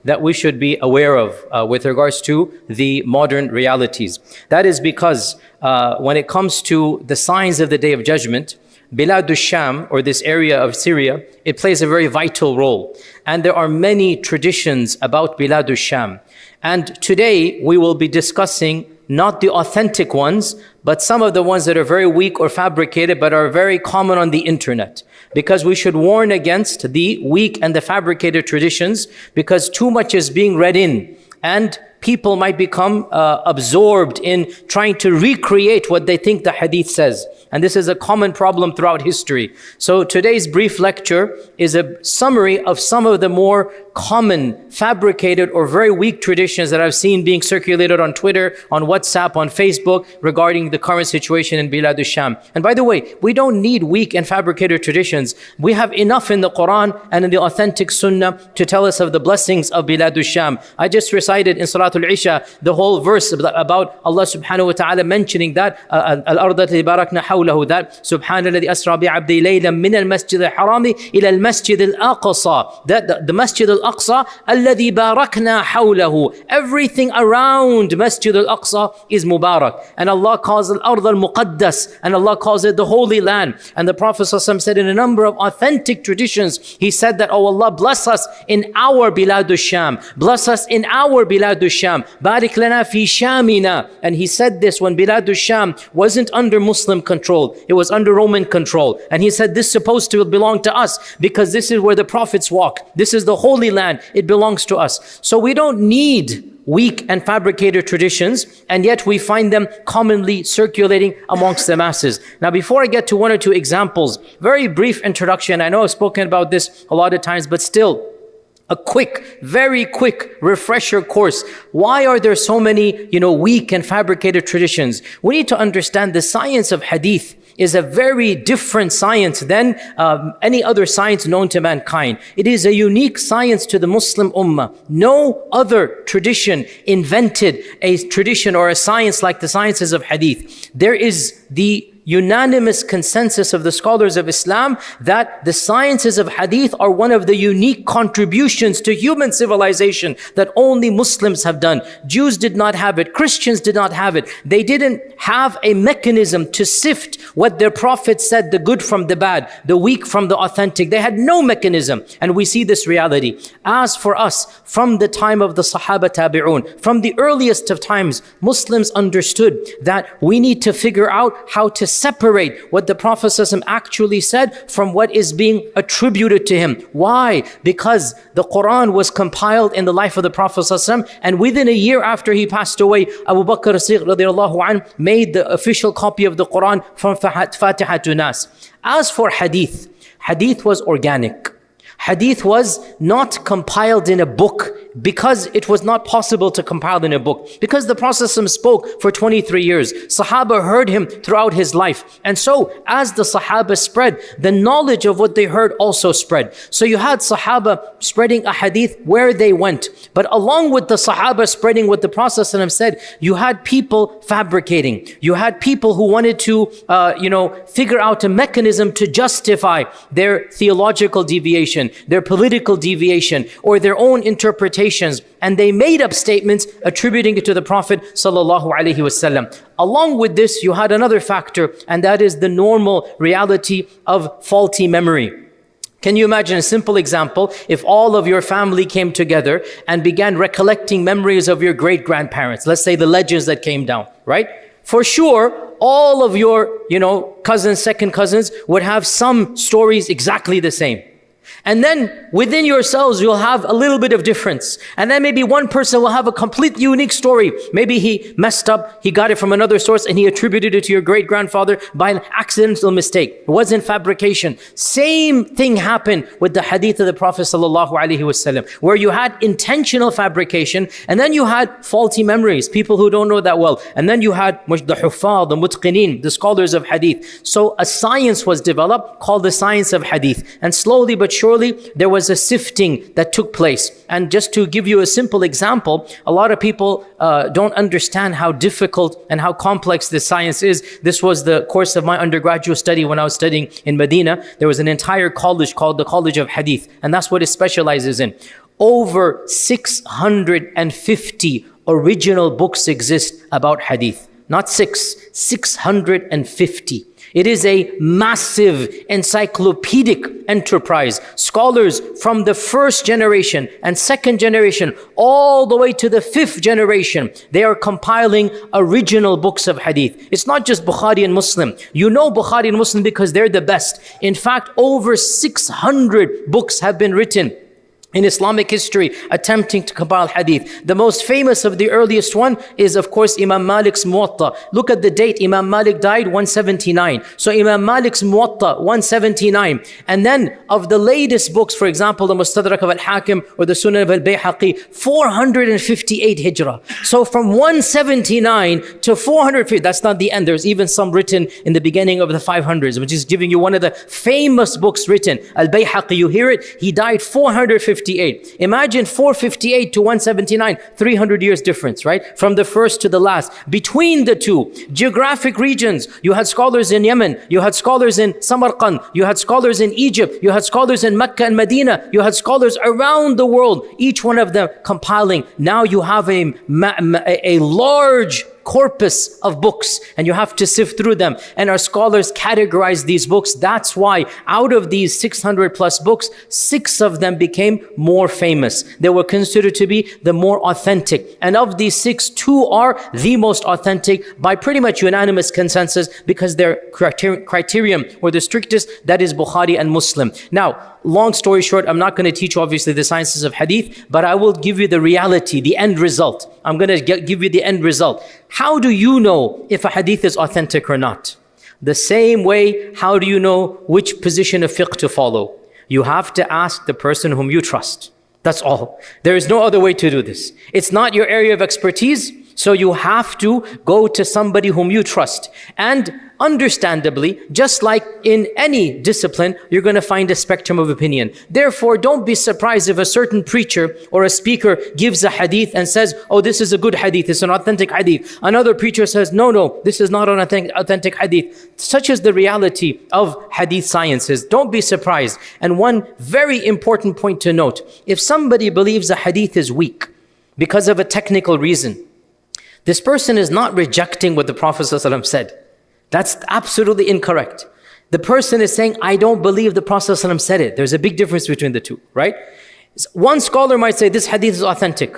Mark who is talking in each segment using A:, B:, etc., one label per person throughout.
A: that we should be aware of with regards to the modern realities. That is because when it comes to the signs of the Day of Judgment, Bilad al-Sham, or this area of Syria, it plays a very vital role. And there are many traditions about Bilad al-Sham. And today we will be discussing not the authentic ones, but some of the ones that are very weak or fabricated, but are very common on the internet. Because we should warn against the weak and the fabricated traditions, because too much is being read in, and people might become absorbed in trying to recreate what they think the hadith says. And this is a common problem throughout history. So today's brief lecture is a summary of some of the more common, fabricated, or very weak traditions that I've seen being circulated on Twitter, on WhatsApp, on Facebook, regarding the current situation in Bilad al-Sham. And by the way, we don't need weak and fabricated traditions. We have enough in the Quran and in the authentic Sunnah to tell us of the blessings of Bilad al-Sham. I just recited in Salatul Isha the whole verse about Allah subhanahu wa ta'ala mentioning that al-ard allati barakna hawlahu, that subhanalladhi asra bi'abdi laylan min al-masjid al-harami ila al-masjid al-aqsa, that the masjid al-aqsa alladhi barakna hawlahu, everything around Masjid al-Aqsa is Mubarak. And Allah calls it al-ard al-muqaddas, and Allah calls it the holy land. And the Prophet ﷺ said in a number of authentic traditions, he said that, oh Allah, bless us in our Bilad al-Sham, bless us in our Bilad al-Sham, barik lana fi shamina. And he said this when Bilad al-Sham wasn't under Muslim control, it was under Roman control. And he said this is supposed to belong to us because this is where the prophets walked, this is the holy land, it belongs to us. So we don't need weak and fabricated traditions, and yet we find them commonly circulating amongst the masses. Now, before I get to one or two examples, very brief introduction. I know I've spoken about this a lot of times, but still, a quick, very quick refresher course. Why are there so many, weak and fabricated traditions? We need to understand the science of hadith is a very different science than any other science known to mankind. It is a unique science to the Muslim Ummah. No other tradition invented a tradition or a science like the sciences of hadith. There is the unanimous consensus of the scholars of Islam that the sciences of hadith are one of the unique contributions to human civilization that only Muslims have done. Jews did not have it. Christians did not have it. They didn't have a mechanism to sift what their prophets said, the good from the bad, the weak from the authentic. They had no mechanism. And we see this reality. As for us, from the time of the Sahaba Tabi'un, from the earliest of times, Muslims understood that we need to figure out how to separate what the Prophet ﷺ actually said from what is being attributed to him. Why? Because the Quran was compiled in the life of the Prophet ﷺ, and within a year after he passed away, Abu Bakr as-Siddiq radiallahu anhu made the official copy of the Quran from Fatiha to Nas. As for hadith, hadith was organic. Hadith was not compiled in a book because it was not possible to compile in a book. Because the Prophet ﷺ spoke for 23 years. Sahaba heard him throughout his life. And so as the Sahaba spread, the knowledge of what they heard also spread. So you had Sahaba spreading a hadith where they went. But along with the Sahaba spreading what the Prophet ﷺ said, you had people fabricating. You had people who wanted to, figure out a mechanism to justify their theological deviation, their political deviation, or their own interpretations, and they made up statements attributing it to the Prophet sallallahu alaihi wasallam. Along with this, you had another factor, and that is the normal reality of faulty memory. Can you imagine a simple example? If all of your family came together and began recollecting memories of your great-grandparents, let's say the legends that came down, right? For sure, all of your, cousins, second cousins would have some stories exactly the same. And then within yourselves, you'll have a little bit of difference. And then maybe one person will have a completely unique story. Maybe he messed up, he got it from another source, and he attributed it to your great-grandfather by an accidental mistake. It wasn't fabrication. Same thing happened with the hadith of the Prophet ﷺ, where you had intentional fabrication, and then you had faulty memories, people who don't know that well. And then you had the huffaz, the mutqinin, the scholars of hadith. So a science was developed called the science of hadith. And slowly but surely, there was a sifting that took place. And just to give you a simple example, a lot of people don't understand how difficult and how complex this science is. This was the course of my undergraduate study when I was studying in Medina. There was an entire college called the College of Hadith, and that's what it specializes in. over 650 original books exist about hadith. Not 650. It is a massive encyclopedic enterprise. Scholars from the first generation and second generation all the way to the fifth generation, they are compiling original books of hadith. It's not just Bukhari and Muslim. You know Bukhari and Muslim because they're the best. In fact, over 600 books have been written in Islamic history attempting to compile hadith. The most famous of the earliest one is, of course, Imam Malik's Muwatta. Look at the date. Imam Malik died 179. So Imam Malik's Muwatta, 179. And then of the latest books, for example, the Mustadrak of Al-Hakim or the Sunan of Al-Bayhaqi, 458 Hijrah. So from 179 to 450, that's not the end. There's even some written in the beginning of the 500s, which is giving you one of the famous books written. Al-Bayhaqi, you hear it? He died 458. Imagine 458 to 179, 300 years difference, right? From the first to the last. Between the two, geographic regions, you had scholars in Yemen, you had scholars in Samarkand, you had scholars in Egypt, you had scholars in Mecca and Medina, you had scholars around the world, each one of them compiling. Now you have a large corpus of books and you have to sift through them. And our scholars categorize these books. That's why out of these 600 plus books, 6 of them became more famous. They were considered to be the more authentic. And of these 6, 2 are the most authentic by pretty much unanimous consensus because their criterion or the strictest, that is Bukhari and Muslim. Now, long story short, I'm not going to teach obviously the sciences of hadith, but I will give you the reality, the end result. I'm going to give you the end result. How do you know if a hadith is authentic or not? The same way, how do you know which position of fiqh to follow? You have to ask the person whom you trust. That's all. There is no other way to do this. It's not your area of expertise, so you have to go to somebody whom you trust. And understandably, just like in any discipline, you're going to find a spectrum of opinion. Therefore, don't be surprised if a certain preacher or a speaker gives a hadith and says, oh, this is a good hadith, it's an authentic hadith. Another preacher says, no, this is not an authentic hadith. Such is the reality of hadith sciences. Don't be surprised. And one very important point to note, if somebody believes a hadith is weak because of a technical reason, this person is not rejecting what the Prophet ﷺ said. That's absolutely incorrect. The person is saying, I don't believe the Prophet ﷺ said it. There's a big difference between the two, right? One scholar might say, this hadith is authentic.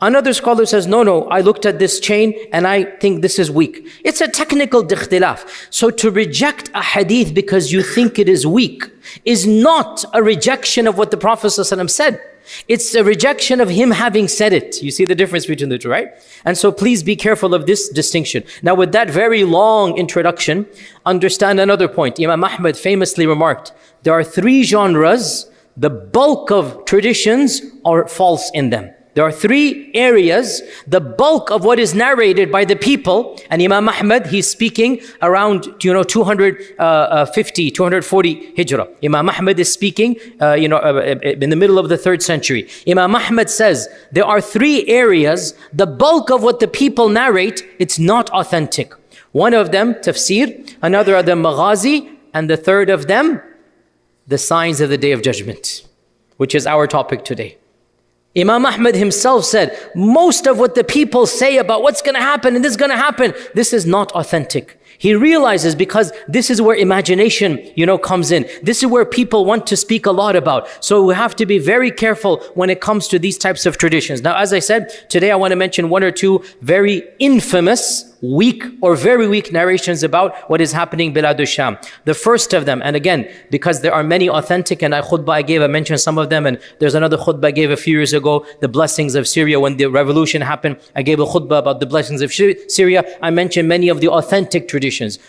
A: Another scholar says, no, I looked at this chain and I think this is weak. It's a technical ikhtilaf. So to reject a hadith because you think it is weak is not a rejection of what the Prophet ﷺ said. It's a rejection of him having said it. You see the difference between the two, right? And so please be careful of this distinction. Now with that very long introduction, understand another point. Imam Ahmad famously remarked, there are 3 genres, the bulk of traditions are false in them. There are 3 areas, the bulk of what is narrated by the people, and Imam Ahmad, he's speaking around, 240 Hijrah. Imam Ahmad is speaking, in the middle of the 3rd century. Imam Ahmad says, there are 3 areas, the bulk of what the people narrate, it's not authentic. One of them, tafsir, another of them, maghazi, and the third of them, the signs of the Day of Judgment, which is our topic today. Imam Ahmad himself said, most of what the people say about what's going to happen and this is going to happen, this is not authentic. He realizes because this is where imagination, comes in. This is where people want to speak a lot about. So we have to be very careful when it comes to these types of traditions. Now, as I said, today I want to mention 1 or 2 very infamous, weak or very weak narrations about what is happening Bilad al-Sham. The first of them, and again, because there are many authentic, and I mentioned some of them, and there's another khutbah I gave a few years ago, the blessings of Syria. When the revolution happened, I gave a khutbah about the blessings of Syria. I mentioned many of the authentic traditions.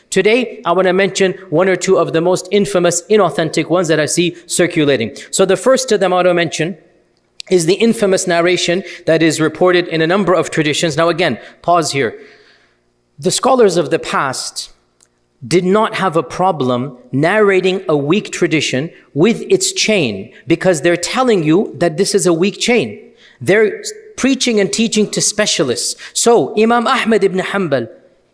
A: Today, I want to mention 1 or 2 of the most infamous, inauthentic ones that I see circulating. So the first of them I want to mention is the infamous narration that is reported in a number of traditions. Now again, pause here. The scholars of the past did not have a problem narrating a weak tradition with its chain because they're telling you that this is a weak chain. They're preaching and teaching to specialists. So Imam Ahmad ibn Hanbal,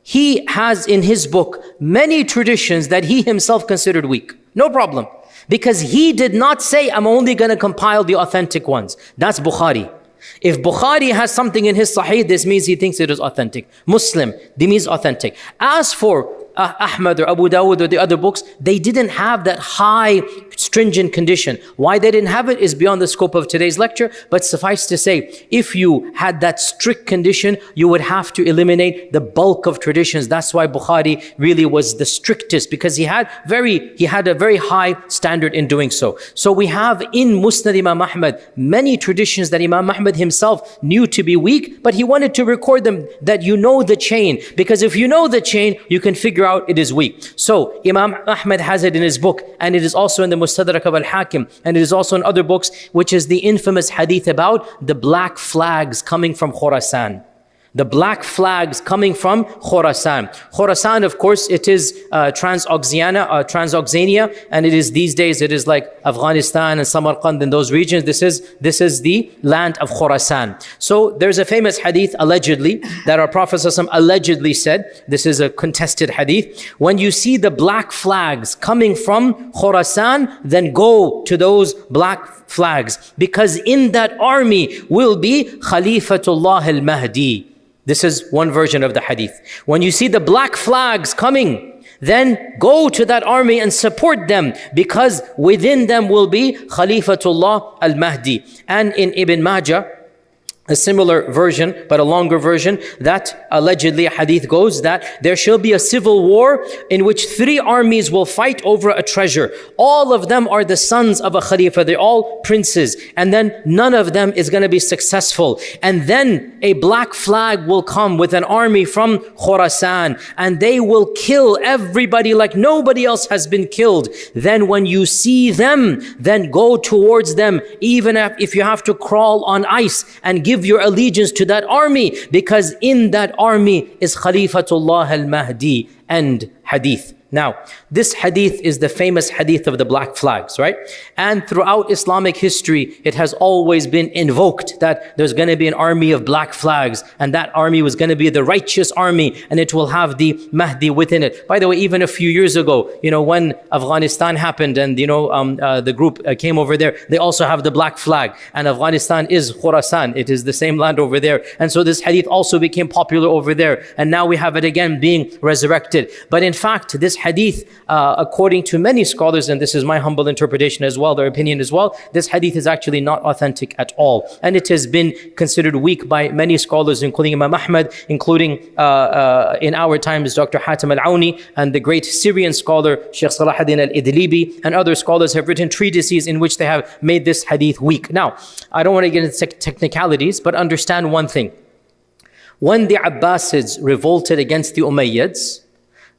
A: he has in his book many traditions that he himself considered weak. No problem. Because he did not say, I'm only going to compile the authentic ones. That's Bukhari. If Bukhari has something in his Sahih, this means he thinks it is authentic. Muslim, this means authentic. As for Ahmad or Abu Dawud or the other books, they didn't have that high stringent condition. Why they didn't have it is beyond the scope of today's lecture, but suffice to say, if you had that strict condition, you would have to eliminate the bulk of traditions. That's why Bukhari really was the strictest, because he had a very high standard in doing so. So we have in Musnad Imam Ahmad many traditions that Imam Ahmad himself knew to be weak, but he wanted to record them that you know the chain, because if you know the chain, you can figure out it is weak. So Imam Ahmad has it in his book, and it is also in the Mustadrak of Al-Hakim, and it is also in other books, which is the infamous hadith about the black flags coming from Khurasan. The black flags coming from Khurasan. Khurasan, of course, it is Transoxania, and it is these days, it is like Afghanistan and Samarkand and those regions. This is the land of Khurasan. So there's a famous hadith, allegedly, that our Prophet ﷺ allegedly said, this is a contested hadith, when you see the black flags coming from Khurasan, then go to those black flags, because in that army will be Khalifatullah al-Mahdi. This is one version of the hadith. When you see the black flags coming, then go to that army and support them, because within them will be Khalifatullah al-Mahdi. And in Ibn Majah, a similar version, but a longer version, that allegedly a hadith goes that there shall be a civil war in which 3 armies will fight over a treasure. All of them are the sons of a Khalifa. They're all princes. And then none of them is going to be successful. And then a black flag will come with an army from Khurasan, and they will kill everybody like nobody else has been killed. Then when you see them, then go towards them, even if you have to crawl on ice, and give your allegiance to that army, because in that army is Khalifatullah al-Mahdi. End hadith. Now, this hadith is the famous hadith of the black flags, right? And throughout Islamic history, it has always been invoked that there's going to be an army of black flags, and that army was going to be the righteous army, and it will have the Mahdi within it. By the way, even a few years ago, when Afghanistan happened and, the group came over there, they also have the black flag. And Afghanistan is Khurasan. It is the same land over there. And so this hadith also became popular over there. And now we have it again being resurrected. But in fact, this hadith, according to many scholars, and this is my humble interpretation as well, their opinion as well, this hadith is actually not authentic at all. And it has been considered weak by many scholars, including Imam Ahmad, including in our times, Dr. Hatim al-Auni, and the great Syrian scholar, Shaykh Salahuddin al-Idlibi, and other scholars have written treatises in which they have made this hadith weak. Now, I don't want to get into technicalities, but understand one thing. When the Abbasids revolted against the Umayyads,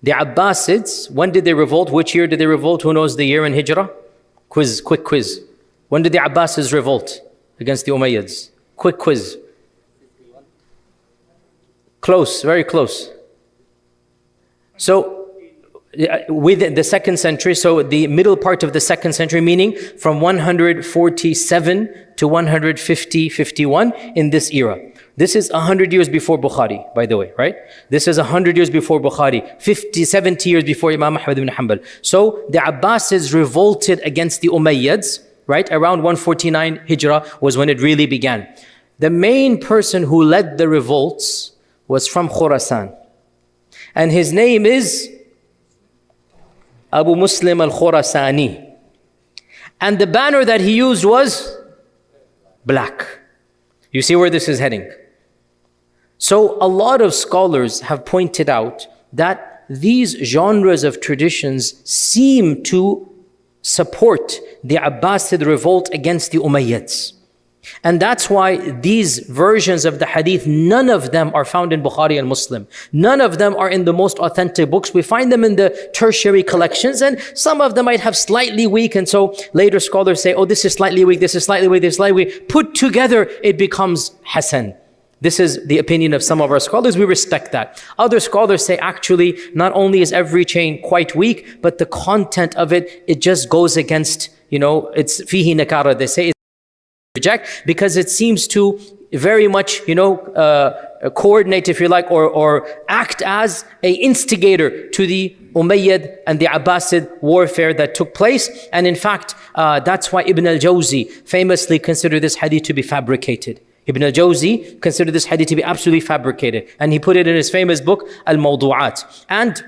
A: the Abbasids, when did they revolt? Which year did they revolt? Who knows the year in Hijrah? Quick quiz. When did the Abbasids revolt against the Umayyads? Quick quiz. Close, very close. So, within the 2nd century, so the middle part of the 2nd century, meaning from 147 to 151 in this era. This is 100 years before Bukhari, by the way, right? This is 100 years before Bukhari, 50, 70 years before Imam Ahmad ibn Hanbal. So the Abbasids revolted against the Umayyads, right? Around 149 Hijrah was when it really began. The main person who led the revolts was from Khurasan. And his name is Abu Muslim al-Khurasani. And the banner that he used was black. You see where this is heading? So a lot of scholars have pointed out that these genres of traditions seem to support the Abbasid revolt against the Umayyads. And that's why these versions of the hadith, none of them are found in Bukhari and Muslim. None of them are in the most authentic books. We find them in the tertiary collections, and some of them might have slightly weak, and so later scholars say, oh, this is slightly weak, this is slightly weak, this is slightly weak. Put together, it becomes Hasan. This is the opinion of some of our scholars. We respect that. Other scholars say, actually, not only is every chain quite weak, but the content of it, it just goes against, it's fihi nakara. They say reject, because it seems to very much, coordinate, if you like, or act as a instigator to the Umayyad and the Abbasid warfare that took place. And in fact, that's why Ibn al-Jawzi famously considered this hadith to be fabricated. Ibn al-Jawzi considered this hadith to be absolutely fabricated. And he put it in his famous book, Al-Mawdu'at. And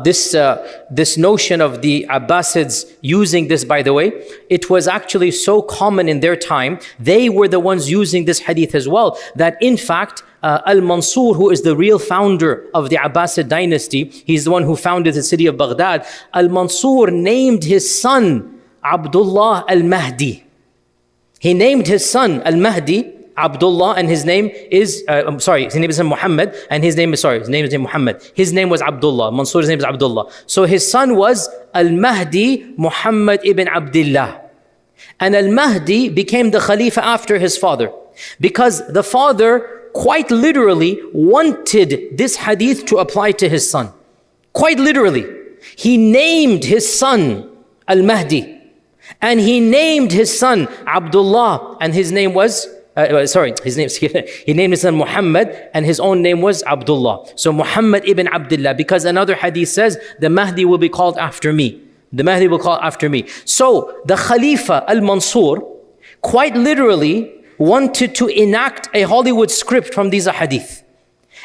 A: this notion of the Abbasids using this, by the way, it was actually so common in their time. They were the ones using this hadith as well, that in fact, Al-Mansur, who is the real founder of the Abbasid dynasty, he's the one who founded the city of Baghdad. Al-Mansur named his son Abdullah al-Mahdi. He named his son al-Mahdi Abdullah, and his name is, his name is Muhammad, and his name is Muhammad. His name was Abdullah. Mansur's name is Abdullah. So his son was Al-Mahdi Muhammad ibn Abdullah. And Al-Mahdi became the Khalifa after his father, because the father quite literally wanted this hadith to apply to his son. Quite literally. He named his son Al-Mahdi, and he named his son Abdullah, and his name was he named his son Muhammad, and his own name was Abdullah. So Muhammad ibn Abdullah, because another hadith says, the Mahdi will be called after me. The Mahdi will call after me. So the Khalifa al-Mansur quite literally wanted to enact a Hollywood script from these hadith.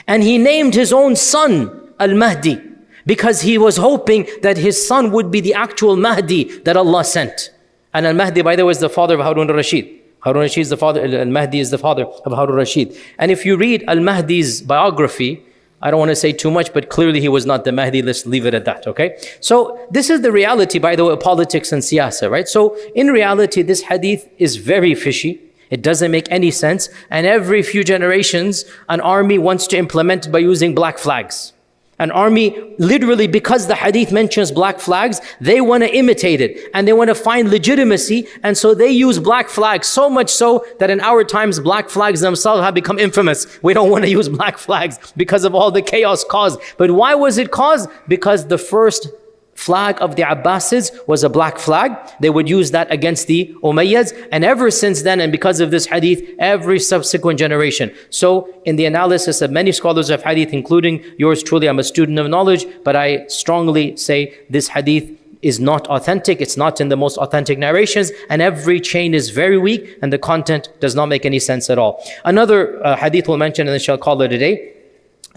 A: And he named his own son Al-Mahdi, because he was hoping that his son would be the actual Mahdi that Allah sent. And Al-Mahdi, by the way, is the father of Harun al-Rashid. Harun al-Rashid is the father, Al-Mahdi is the father of Harun al-Rashid. And if you read Al-Mahdi's biography, I don't want to say too much, but clearly he was not the Mahdi. Let's leave it at that, okay? So this is the reality, by the way, of politics and siyasa, right? So in reality, this hadith is very fishy. It doesn't make any sense. And every few generations, an army wants to implement it by using black flags. An army, literally, because the hadith mentions black flags, they want to imitate it and they want to find legitimacy, and so they use black flags, so much so that in our times black flags themselves have become infamous. We don't want to use black flags because of all the chaos caused. But why was it caused? Because the first flag of the Abbasids was a black flag. They would use that against the Umayyads, and ever since then, and because of this hadith, every subsequent generation. So in the analysis of many scholars of hadith, including yours truly, I'm a student of knowledge, but I strongly say this hadith is not authentic. It's not in the most authentic narrations, and every chain is very weak, and the content does not make any sense at all. Another hadith we'll mention, and then shall call it a day.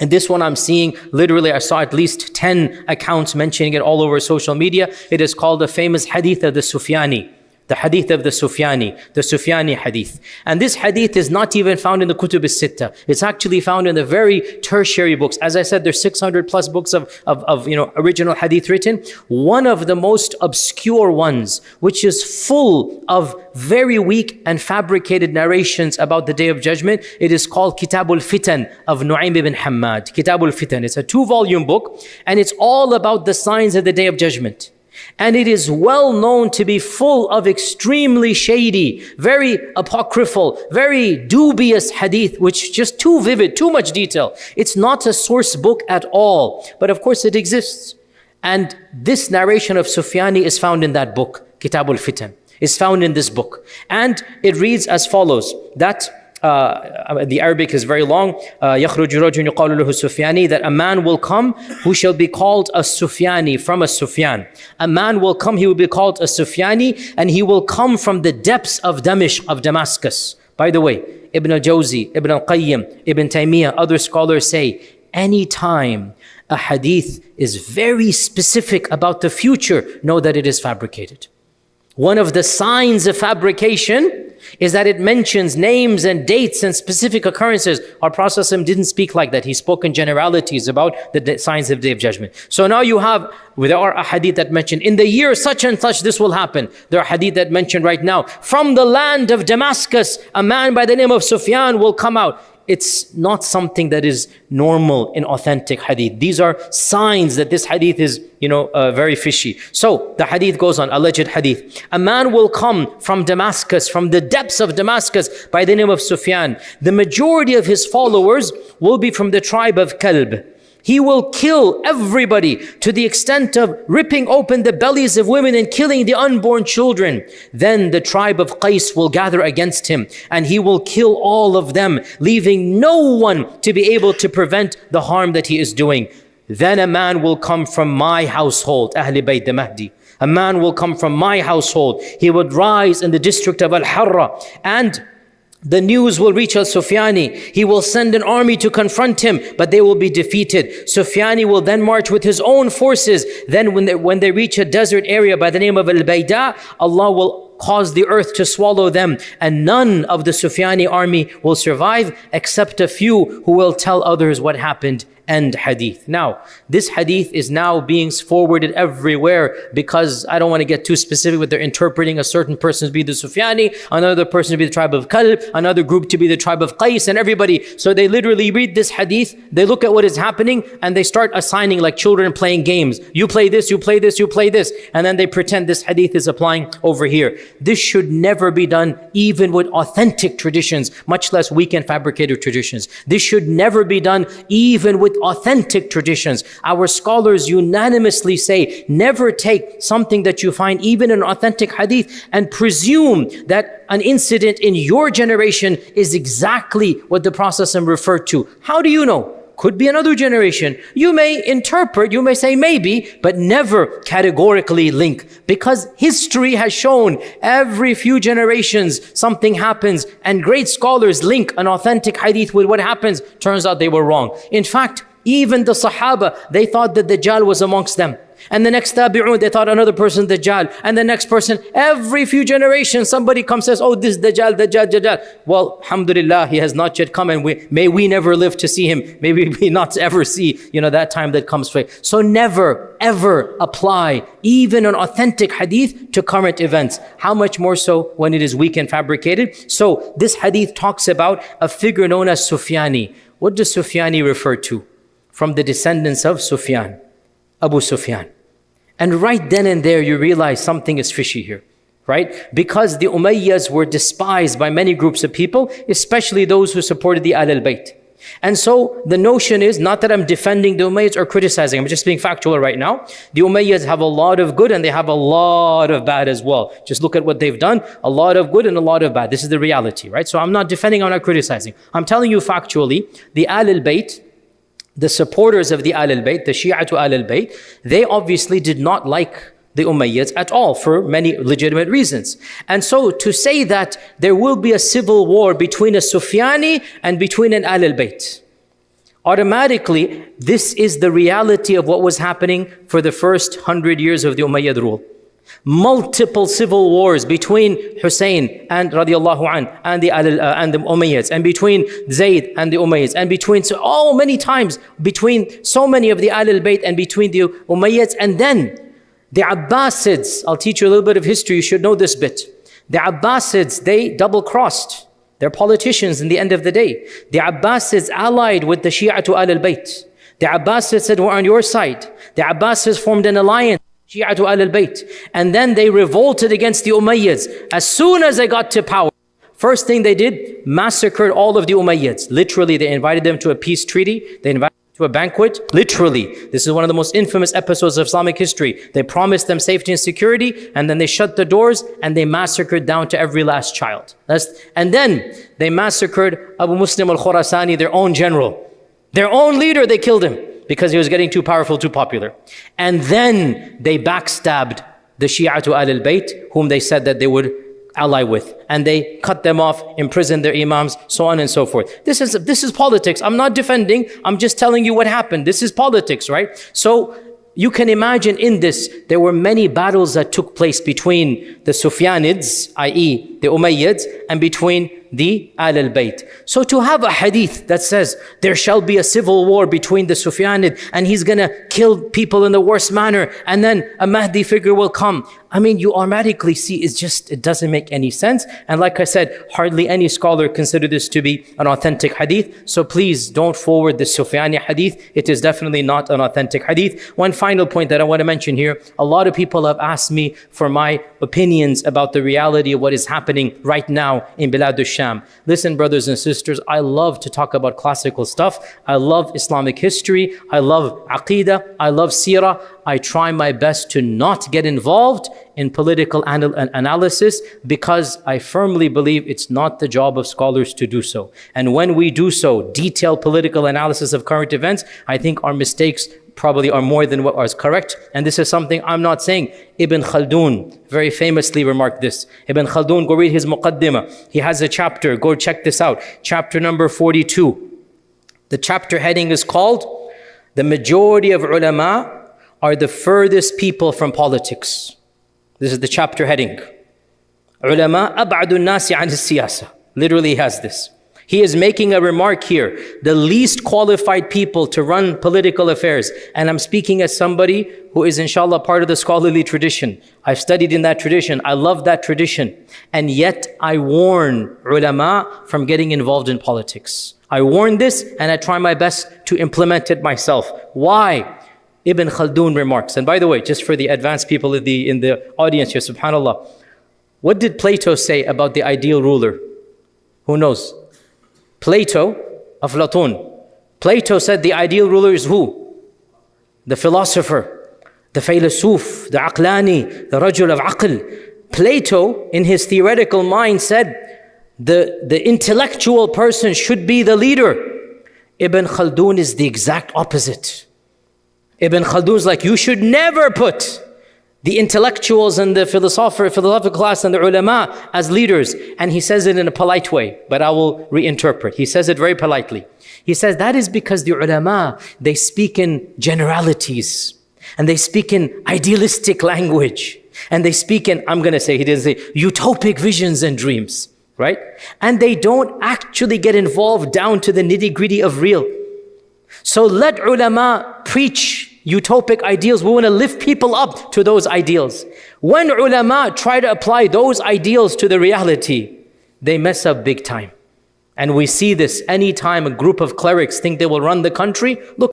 A: And this one I'm seeing, literally I saw at least 10 accounts mentioning it all over social media. It is called the famous hadith of the Sufyani. The hadith of the Sufyani hadith. And this hadith is not even found in the Kutub al-Sitta. It's actually found in the very tertiary books. As I said, there's 600 plus books of original hadith written. One of the most obscure ones, which is full of very weak and fabricated narrations about the Day of Judgment. It is called Kitab al-Fitan of Nu'aym ibn Hammad. Kitab al-Fitan. It's a 2-volume book, and it's all about the signs of the Day of Judgment. And it is well known to be full of extremely shady, very apocryphal, very dubious hadith, which just too vivid, too much detail. It's not a source book at all, but of course it exists. And this narration of Sufyani is found in that book, Kitab al-Fitan. It's found in this book. And it reads as follows, that the Arabic is very long. يَخْرُجُ رَجُلٌ يُقَالُ لَهُ السُّفْيَانِي, that a man will come who shall be called a Sufyani, from a Sufyan. A man will come, he will be called a Sufyani, and he will come from the depths of Damascus. By the way, Ibn al-Jawzi, Ibn al-Qayyim, Ibn Taymiyyah, other scholars say, anytime a hadith is very specific about the future, know that it is fabricated. One of the signs of fabrication is that it mentions names and dates and specific occurrences. Our Prophet didn't speak like that. He spoke in generalities about the signs of the Day of Judgment. So now you have, there are a hadith that mention, in the year such and such this will happen. There are hadith that mention right now, from the land of Damascus, a man by the name of Sufyan will come out. It's not something that is normal in authentic hadith. These are signs that this hadith is, very fishy. So the hadith goes on, alleged hadith. A man will come from Damascus, from the depths of Damascus, by the name of Sufyan. The majority of his followers will be from the tribe of Kalb. He will kill everybody to the extent of ripping open the bellies of women and killing the unborn children. Then the tribe of Qais will gather against him and he will kill all of them, leaving no one to be able to prevent the harm that he is doing. Then a man will come from my household, Ahl Bayt the Mahdi. A man will come from my household. He would rise in the district of Al-Harra, and the news will reach Al-Sufyani. He will send an army to confront him, but they will be defeated. Sufyani will then march with his own forces. Then when they reach a desert area by the name of Al-Bayda, Allah will cause the earth to swallow them, and none of the Sufyani army will survive except a few who will tell others what happened. End hadith. Now, this hadith is now being forwarded everywhere because I don't want to get too specific, but they're interpreting a certain person to be the Sufyani, another person to be the tribe of Kalb, another group to be the tribe of Qais, and everybody. So they literally read this hadith, they look at what is happening, and they start assigning like children playing games. You play this, you play this, you play this. And then they pretend this hadith is applying over here. This should never be done, even with authentic traditions, much less weak and fabricated traditions. This should never be done, even with authentic traditions. Our scholars unanimously say, never take something that you find even in authentic hadith and presume that an incident in your generation is exactly what the Prophet referred to. How do you know? Could be another generation. You may interpret, you may say maybe, but never categorically link, because history has shown every few generations something happens, and great scholars link an authentic hadith with what happens. Turns out they were wrong. In fact, even the Sahaba, they thought that Dajjal was amongst them. And the next Tabi'un, they thought another person Dajjal. And the next person, every few generations, somebody comes and says, oh, this Dajjal, Dajjal, Dajjal. Well, alhamdulillah, he has not yet come, and may we never live to see him. May we not ever see, that time that comes for. So never, ever apply even an authentic hadith to current events. How much more so when it is weak and fabricated? So this hadith talks about a figure known as Sufyani. What does Sufyani refer to? From the descendants of Sufyan, Abu Sufyan. And right then and there you realize something is fishy here, right? Because the Umayyads were despised by many groups of people, especially those who supported the Ahlul Bayt. And so the notion is, not that I'm defending the Umayyads or criticizing, I'm just being factual right now. The Umayyads have a lot of good and they have a lot of bad as well. Just look at what they've done, a lot of good and a lot of bad. This is the reality, right? So I'm not defending, I'm not criticizing. I'm telling you factually, the Ahlul Bayt, the supporters of the Ahlul Bayt, the Shia to Ahlul Bayt, they obviously did not like the Umayyads at all for many legitimate reasons. And so to say that there will be a civil war between a Sufyani and between an Ahlul Bayt, automatically this is the reality of what was happening for the first 100 years of the Umayyad rule. Multiple civil wars between Hussein and radiallahu an and the Umayyads, and between Zayd and the Umayyads, and between so many times between so many of the Ahlul Bayt and between the Umayyads. And then the Abbasids, I'll teach you a little bit of history, you should know this bit. The Abbasids, they double-crossed. They're politicians in the end of the day. The Abbasids allied with the Shia to Ahlul Bayt. The Abbasids said, we're on your side. The Abbasids formed an alliance, Shia to Ahlul Bayt. And then they revolted against the Umayyads. As soon as they got to power, first thing they did, massacred all of the Umayyads. Literally, they invited them to a peace treaty. They invited them to a banquet. Literally, this is one of the most infamous episodes of Islamic history. They promised them safety and security, and then they shut the doors and they massacred down to every last child. And then they massacred Abu Muslim al-Khurasani, their own general. Their own leader, they killed him because he was getting too powerful, too popular. And then they backstabbed the Shia to Ahlul Bayt, whom they said that they would ally with. And they cut them off, imprisoned their imams, so on and so forth. This is politics. I'm not defending, I'm just telling you what happened. This is politics, right? So you can imagine in this, there were many battles that took place between the Sufyanids, i.e. the Umayyads, and between the Ahlul Bayt. So to have a hadith that says there shall be a civil war between the Sufyanid and he's gonna kill people in the worst manner, and then a Mahdi figure will come. I mean, you automatically see it doesn't make any sense. And like I said, hardly any scholar consider this to be an authentic hadith. So please don't forward the Sufyani hadith. It is definitely not an authentic hadith. One final point that I want to mention here. A lot of people have asked me for my opinions about the reality of what is happening happening right now in Bilad al-Sham. Listen, brothers and sisters, I love to talk about classical stuff. I love Islamic history. I love Aqidah. I love Seerah. I try my best to not get involved in political analysis because I firmly believe it's not the job of scholars to do so. And when we do so, detailed political analysis of current events, I think our mistakes probably are more than what is correct. And this is something I'm not saying. Ibn Khaldun very famously remarked this. Ibn Khaldun, go read his Muqaddimah. He has a chapter, go check this out. Chapter number 42. The chapter heading is called, "The majority of ulama are the furthest people from politics." This is the chapter heading. Ulama ab'adu nasi an siyasa. Literally he has this. He is making a remark here. The least qualified people to run political affairs. And I'm speaking as somebody who is inshallah part of the scholarly tradition. I've studied in that tradition. I love that tradition. And yet I warn ulama from getting involved in politics. I warn this and I try my best to implement it myself. Why? Ibn Khaldun remarks. And by the way, just for the advanced people in the audience here, subhanAllah. What did Plato say about the ideal ruler? Who knows? Plato, Aflatun. Plato said the ideal ruler is who? The philosopher, the Philosoph, the Aqlani, the Rajul of Aql. Plato, in his theoretical mind, said the intellectual person should be the leader. Ibn Khaldun is the exact opposite. Ibn Khaldun is like, you should never put the intellectuals and the philosophical class and the ulama as leaders. And he says it in a polite way, but I will reinterpret. He says it very politely. He says that is because the ulama, they speak in generalities and they speak in idealistic language and they speak in, I'm going to say, he didn't say utopic visions and dreams, right? And they don't actually get involved down to the nitty-gritty of real. So let ulama preach utopic ideals. We want to lift people up to those ideals. When ulama try to apply those ideals to the reality, they mess up big time. And we see this anytime a group of clerics think they will run the country. Look.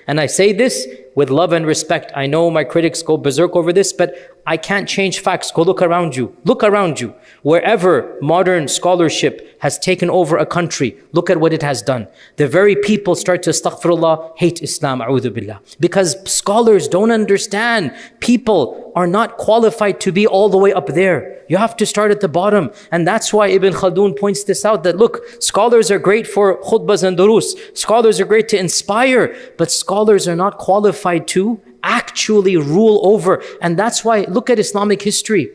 A: And I say this with love and respect. I know my critics go berserk over this, but I can't change facts. Go look around you. Look around you. Wherever modern scholarship has taken over a country, look at what it has done. The very people start to, astaghfirullah, hate Islam, a'udhu billah. Because scholars don't understand. People are not qualified to be all the way up there. You have to start at the bottom. And that's why Ibn Khaldun points this out, that look, scholars are great for khutbahs and durus. Scholars are great to inspire, but scholars are not qualified to actually rule over. And that's why, look at Islamic history.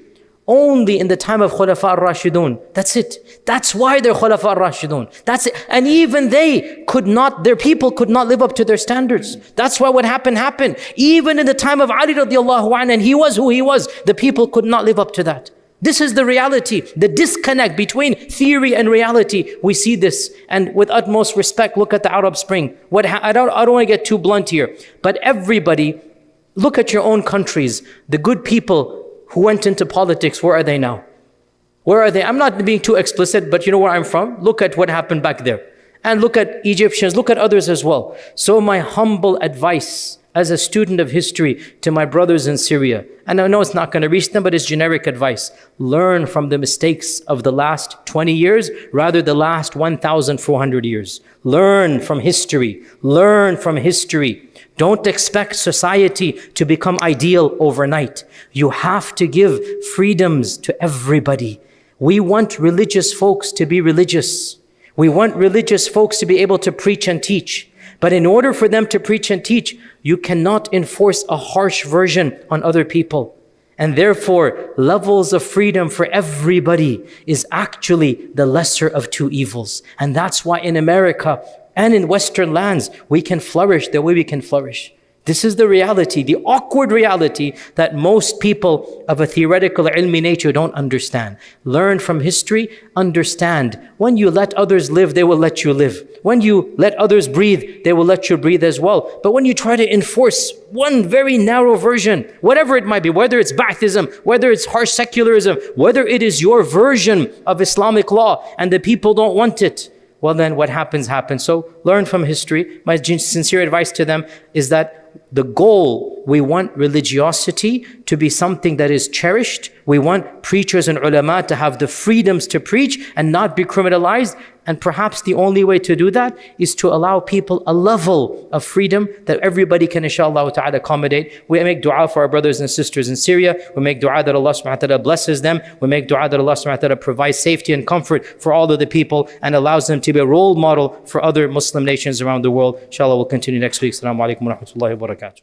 A: Only in the time of Khulafa al-Rashidun. That's it. That's why they're Khulafa al-Rashidun. That's it. And even they could not, their people could not live up to their standards. That's why what happened. Even in the time of Ali radiallahu anhu, and he was who he was, the people could not live up to that. This is the reality, the disconnect between theory and reality. We see this, and with utmost respect, look at the Arab Spring. I don't want to get too blunt here, but everybody, look at your own countries. The good people who went into politics, where are they now? Where are they? I'm not being too explicit, but you know where I'm from? Look at what happened back there. And look at Egyptians, look at others as well. So my humble advice as a student of history to my brothers in Syria, and I know it's not going to reach them, but it's generic advice. Learn from the mistakes of the last 20 years, rather the last 1,400 years. Learn from history. Learn from history. Don't expect society to become ideal overnight. You have to give freedoms to everybody. We want religious folks to be religious. We want religious folks to be able to preach and teach. But in order for them to preach and teach, you cannot enforce a harsh version on other people. And therefore, levels of freedom for everybody is actually the lesser of two evils. And that's why in America and in Western lands, we can flourish the way we can flourish. This is the reality, the awkward reality that most people of a theoretical ilmi nature don't understand. Learn from history, understand. When you let others live, they will let you live. When you let others breathe, they will let you breathe as well. But when you try to enforce one very narrow version, whatever it might be, whether it's Ba'athism, whether it's harsh secularism, whether it is your version of Islamic law and the people don't want it, well then what happens. So learn from history. My sincere advice to them is that the goal, we want religiosity to be something that is cherished. We want preachers and ulama to have the freedoms to preach and not be criminalized. And perhaps the only way to do that is to allow people a level of freedom that everybody can, inshallah ta'ala, accommodate. We make dua for our brothers and sisters in Syria. We make dua that Allah subhanahu wa ta'ala blesses them. We make dua that Allah subhanahu wa ta'ala provides safety and comfort for all of the people and allows them to be a role model for other Muslim nations around the world. Inshallah, we'll continue next week. Assalamu alaikum wa rahmatullahi wa barakatuh.